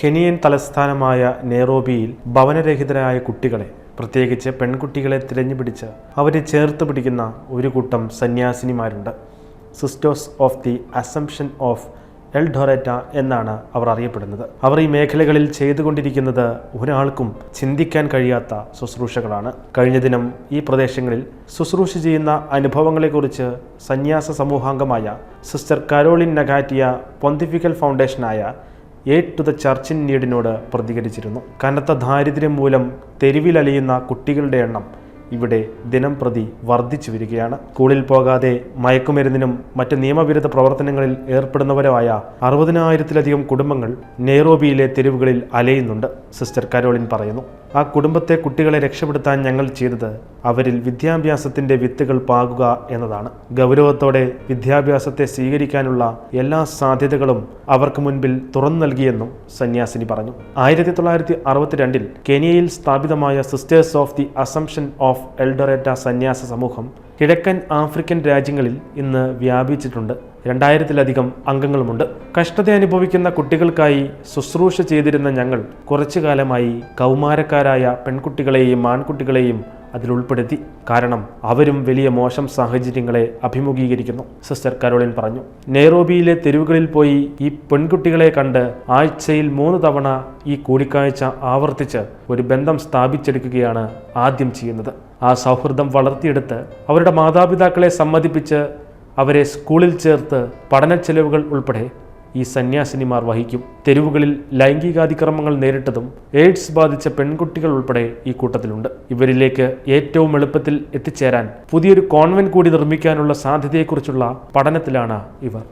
Kenyan തലസ്ഥാനമായ നെയ്റോബിയിൽ ഭവനരഹിതരായ കുട്ടികളെ, പ്രത്യേകിച്ച് പെൺകുട്ടികളെ തിരഞ്ഞുപിടിച്ച് അവരെ ചേർത്ത് പിടിക്കുന്ന ഒരു കൂട്ടം സന്യാസിനിമാരുണ്ട്. Sisters of the assumption of Eldoret എന്നാണ് അവർ അറിയപ്പെടുന്നത്. അവർ ഈ മേഖലകളിൽ ചെയ്തുകൊണ്ടിരിക്കുന്നത് ഒരാൾക്കും ചിന്തിക്കാൻ കഴിയാത്ത ശുശ്രൂഷകളാണ്. കഴിഞ്ഞ ദിനം ഈ പ്രദേശങ്ങളിൽ ശുശ്രൂഷ ചെയ്യുന്ന അനുഭവങ്ങളെക്കുറിച്ച് സന്യാസ സമൂഹാംഗമായ സിസ്റ്റർ കരോളിൻ നഗാറ്റിയ പൊന്തിഫിക്കൽ ഫൗണ്ടേഷനായ aid to the church in നീഡിനോട് പ്രതികരിച്ചിരുന്നു. കനത്ത ദാരിദ്ര്യം മൂലം തെരുവിലലിയുന്ന കുട്ടികളുടെ എണ്ണം ഇവിടെ ദിനം പ്രതി വർദ്ധിച്ചു വരികയാണ്. സ്കൂളിൽ പോകാതെ മയക്കുമരുന്നിനും മറ്റ് നിയമവിരുദ്ധ പ്രവർത്തനങ്ങളിൽ ഏർപ്പെടുന്നവരായ 60,000-ലധികം കുടുംബങ്ങൾ നെയ്റോബിയിലെ തെരുവുകളിൽ അലയുന്നുണ്ട്. സിസ്റ്റർ കരോളിൻ പറയുന്നു, ആ കുട്ടികളെ രക്ഷപ്പെടുത്താൻ ഞങ്ങൾ ചെയ്തത് അവരിൽ വിദ്യാഭ്യാസത്തിന്റെ വിത്തുകൾ പാകുക എന്നതാണ്. ഗൗരവത്തോടെ വിദ്യാഭ്യാസത്തെ സ്വീകരിക്കാനുള്ള എല്ലാ സാധ്യതകളും അവർക്ക് മുൻപിൽ തുറന്നു നൽകിയെന്നും സന്യാസിനി പറഞ്ഞു. 1962 കെനിയയിൽ സ്ഥാപിതമായ sisters of the assumption of Eldoret സന്യാസ സമൂഹം കിഴക്കൻ ആഫ്രിക്കൻ രാജ്യങ്ങളിൽ ഇന്ന് വ്യാപിച്ചിട്ടുണ്ട്. 2000-ലധികം അംഗങ്ങളുമുണ്ട്. കഷ്ടത അനുഭവിക്കുന്ന കുട്ടികൾക്കായി ശുശ്രൂഷ ചെയ്തിരുന്ന ഞങ്ങൾ കുറച്ചു കാലമായി കൗമാരക്കാരായ പെൺകുട്ടികളെയും ആൺകുട്ടികളെയും അതിലുൾപ്പെടുത്തി. കാരണം അവരും വലിയ മോശം സാഹചര്യങ്ങളെ അഭിമുഖീകരിക്കുന്നു, സിസ്റ്റർ കരോളിൻ പറഞ്ഞു. നെയ്റോബിയിലെ തെരുവുകളിൽ പോയി ഈ പെൺകുട്ടികളെ കണ്ട് ആഴ്ചയിൽ 3 തവണ ഈ കൂടിക്കാഴ്ച ആവർത്തിച്ച് ഒരു ബന്ധം സ്ഥാപിച്ചെടുക്കുകയാണ് ആദ്യം ചെയ്യുന്നത്. ആ സൗഹൃദം വളർത്തിയെടുത്ത് അവരുടെ മാതാപിതാക്കളെ സമ്മതിപ്പിച്ച് അവരെ സ്കൂളിൽ ചേർത്ത് പഠന ചെലവുകൾ ഉൾപ്പെടെ ഈ സന്യാസിനിമാർ വഹിക്കും. തെരുവുകളിൽ ലൈംഗികാതിക്രമങ്ങൾ നേരിട്ടതും എയ്ഡ്സ് ബാധിച്ച പെൺകുട്ടികൾ ഉൾപ്പെടെ ഈ കൂട്ടത്തിലുണ്ട്. ഇവരിലേക്ക് ഏറ്റവും എളുപ്പത്തിൽ എത്തിച്ചേരാൻ പുതിയൊരു കോൺവെന്റ് കൂടി നിർമ്മിക്കാനുള്ള സാധ്യതയെക്കുറിച്ചുള്ള പഠനത്തിലാണ് ഇവർ.